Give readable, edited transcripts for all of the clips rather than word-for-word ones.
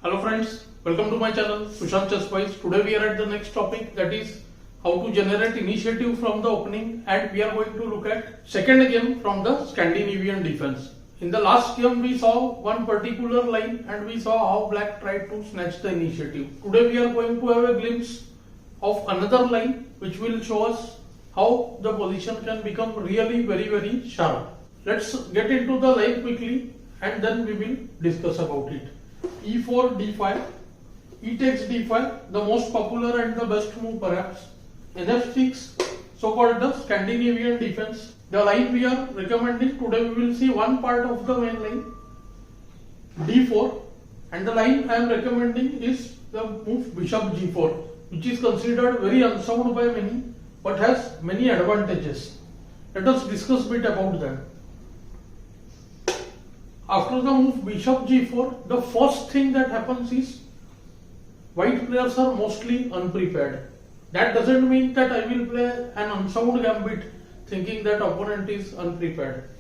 Hello friends, welcome to my channel Sushant. Today we are at the next topic, that is how to generate initiative from the opening, and we are going to look at second game from the Scandinavian defense. In the last game we saw one particular line and we saw how black tried to snatch the initiative. Today we are going to have a glimpse of another line which will show us how the position can become really very sharp. Let's get into the line quickly and then we will discuss about it. E4, D5, E takes D5, the most popular and the best move perhaps. NF6, so called the Scandinavian defense. The line we are recommending today, we will see one part of the main line, D4, and the line I am recommending is the move Bishop G4, which is considered very unsound by many but has many advantages. Let us discuss a bit about that. After the move Bishop G4, the first thing that happens is white players are mostly unprepared. That doesn't mean that I will play an unsound gambit thinking that opponent is unprepared.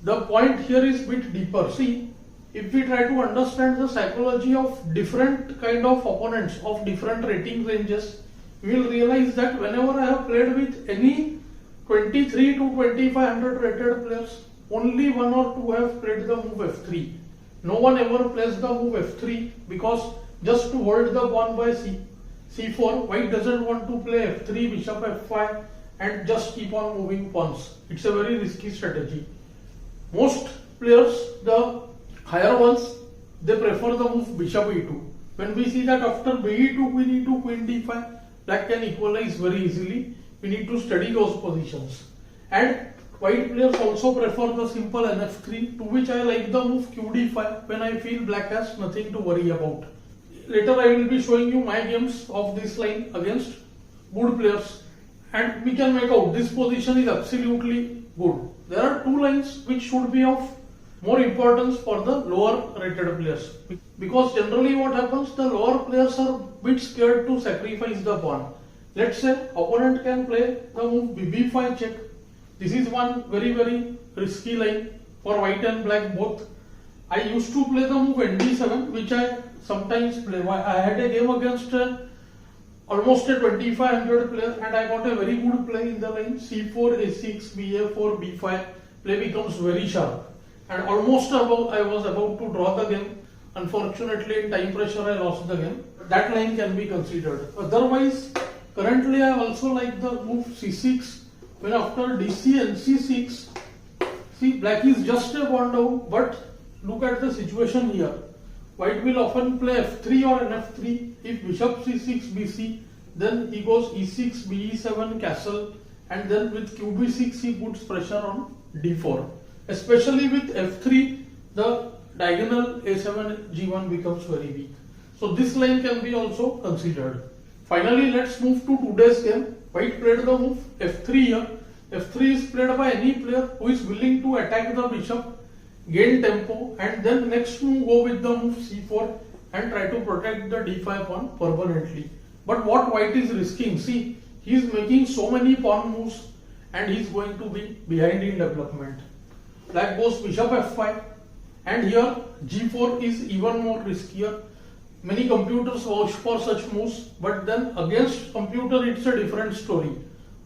The point here is a bit deeper. See, if we try to understand the psychology of different kind of opponents of different rating ranges, we will realize that whenever I have played with any 23 to 2500 rated players, only one or two have played the move F3. No one ever plays the move F3 because just to hold the pawn by C4, white doesn't want to play F3, Bishop F5 and just keep on moving pawns. It's a very risky strategy. Most players, the higher ones, they prefer the move Bishop E2. When we see that after BE2, Queen E2, Queen D5, black can equalize very easily. We need to study those positions. And white players also prefer the simple NF3, to which I like the move QD5 when I feel black has nothing to worry about. Later I will be showing you my games of this line against good players and we can make out this position is absolutely good. There are two lines which should be of more importance for the lower rated players, because generally what happens, the lower players are a bit scared to sacrifice the pawn. Let's say opponent can play the move BB5 check. This is one very risky line for white and black both. I used to play the move ND7, which I sometimes play. I had a game against almost a 2500 player and I got a very good play in the line C4, A6, BA4, B5. Play becomes very sharp and almost I was about to draw the game. Unfortunately, in time pressure I lost the game. That line can be considered. Otherwise, currently I also like the move C6. When after DC and C6, see, black is just a pawn down, but look at the situation here. White will often play F3 or NF3. If Bishop C6, BC, then he goes E6, BE7, castle, and then with QB6 he puts pressure on D4. Especially with F3, the diagonal A7, G1 becomes very weak. So this line can be also considered. Finally, let's move to today's game. White played the move F3 here. F3 is played by any player who is willing to attack the bishop, gain tempo, and then next move go with the move C4 and try to protect the D5 pawn permanently. But what white is risking? See, he is making so many pawn moves and he is going to be behind in development. Black goes Bishop F5 and here G4 is even more riskier. Many computers vouch for such moves, but then against computer it's a different story.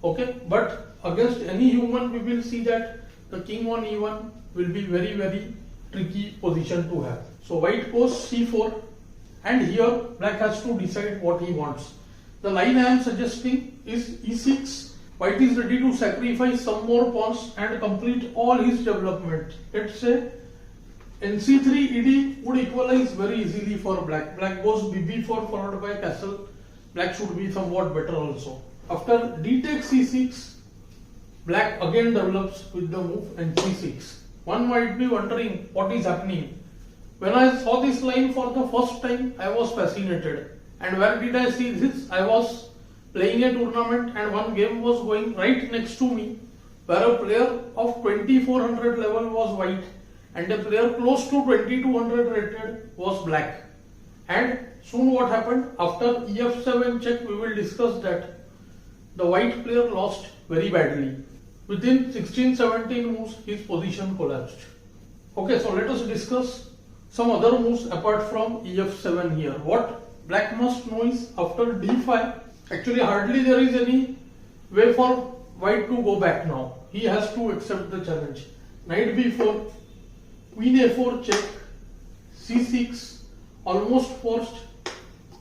Okay, but against any human we will see that the king on E1 will be very tricky position to have. So white goes C4 and here black has to decide what he wants. The line I am suggesting is E6. White is ready to sacrifice some more pawns and complete all his development. Let's say NC3 ED would equalize very easily for black. Black goes BB4 followed by castle. Black should be somewhat better also. After D takes C6, black again develops with the move NC6. One might be wondering what is happening. When I saw this line for the first time, I was fascinated. And where did I see this? I was playing a tournament and one game was going right next to me, where a player of 2400 level was white and a player close to 2200 rated was black. And soon what happened? After EF7 check, we will discuss that the white player lost very badly. Within 16-17 moves, his position collapsed. Okay, so let us discuss some other moves apart from ef7 here. What black must know is after d5, actually hardly there is any way for white to go back now. He has to accept the challenge. Knight b4, queen a4 check, c6, almost forced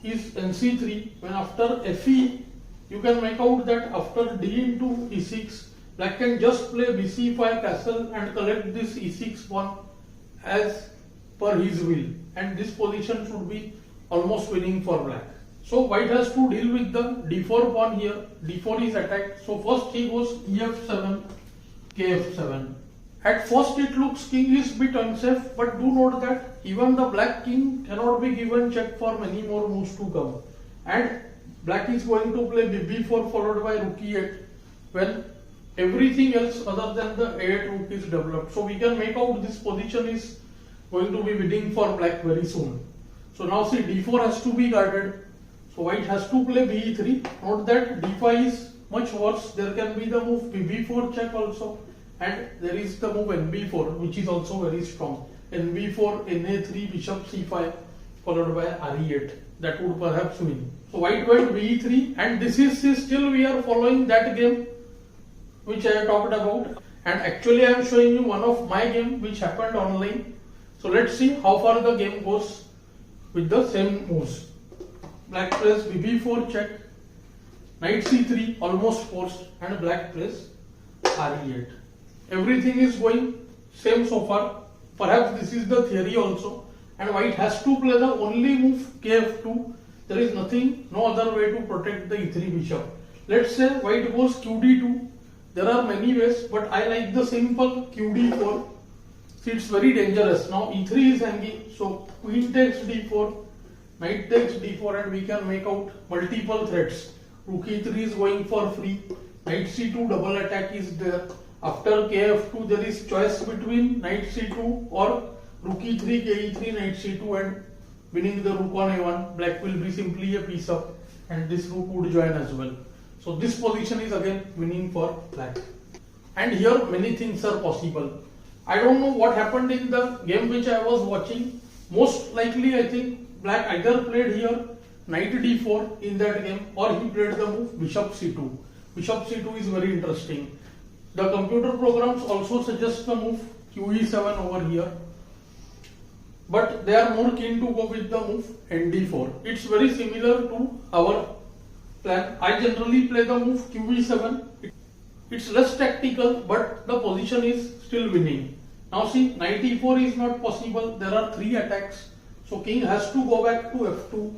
is nc3. When after fe, you can make out that after d into e6, black can just play bc5 castle and collect this e6 pawn as per his will, and this position should be almost winning for black. So white has to deal with the d4 pawn here. d4 is attacked. So first he goes ef7, kf7. At first it looks king is bit unsafe, but do note that even the black king cannot be given check for many more moves to come. And black is going to play b4 followed by rook e8 when everything else other than the a8 rook is developed. So we can make out this position is going to be winning for black very soon. So now see d4 has to be guarded. So white has to play be3. Note that d5 is much worse. There can be the move b4 check also, and there is the move nb4 which is also very strong. nb4, na3, bishop c5 followed by re8. That would perhaps win. So white went be3, and this is still we are following that game which I talked about. And actually I am showing you one of my game which happened online. So let's see how far the game goes with the same moves. Black plays b4 check, knight c3 almost forced, and black plays re8. Everything is going same so far. Perhaps this is the theory also, and white has to play the only move kf2. There is nothing, no other way to protect the e3 bishop. Let's say white goes qd2. There are many ways, but I like the simple qd4. See, it's very dangerous. Now e3 is hanging, so queen takes d4, knight takes d4, and we can make out multiple threats. Rook e3 is going for free, knight c2 double attack is there. After kf2 there is choice between knight c2 or rook e3, ke3, knight c2, and winning the rook on a1. Black will be simply a piece up, and this rook would join as well. So this position is again winning for black. And here many things are possible. I don't know what happened in the game which I was watching. Most likely I think black either played here knight d4 in that game, or he played the move bishop c2. Bishop c2 is very interesting. The computer programs also suggest the move qe7 over here, but they are more keen to go with the move nd4. It's very similar to our plan. I generally play the move qe7. It's less tactical, but the position is still winning. Now see, knight e4 is not possible. There are 3 attacks. So king has to go back to f2.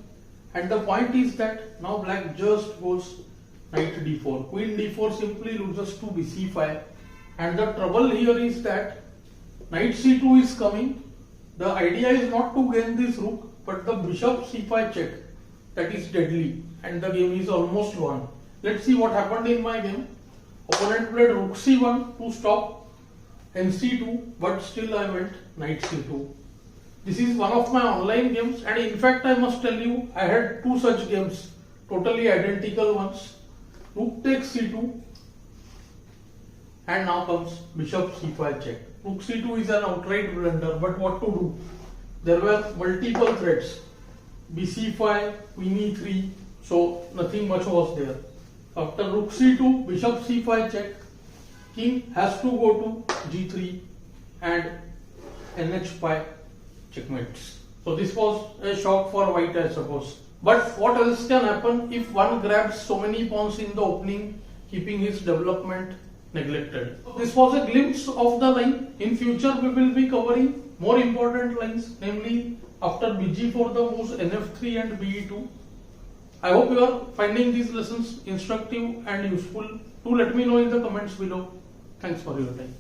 And the point is that now black just goes knight d4. Queen d4 simply loses to bc5. And the trouble here is that knight c2 is coming. The idea is not to gain this rook, but the bishop c5 check. That is deadly. And the game is almost won. Let's see what happened in my game. Opponent played rook c1 to stop nc2, but still I went knight c2. This is one of my online games, and in fact I must tell you I had 2 such games, totally identical ones. Rook takes c2, and now comes bishop c5 check. Rook c2 is an outright blunder, but what to do? There were multiple threats. bc5, queen e3, so nothing much was there. After rook c2, bishop c5 check, king has to go to g3 and nh5 checkmates. So this was a shock for white, I suppose. But what else can happen if one grabs so many pawns in the opening, keeping his development neglected? This was a glimpse of the line. In future we will be covering more important lines, namely after bg4 the moves nf3 and be2. I hope you are finding these lessons instructive and useful. Do let me know in the comments below. Thanks for your time.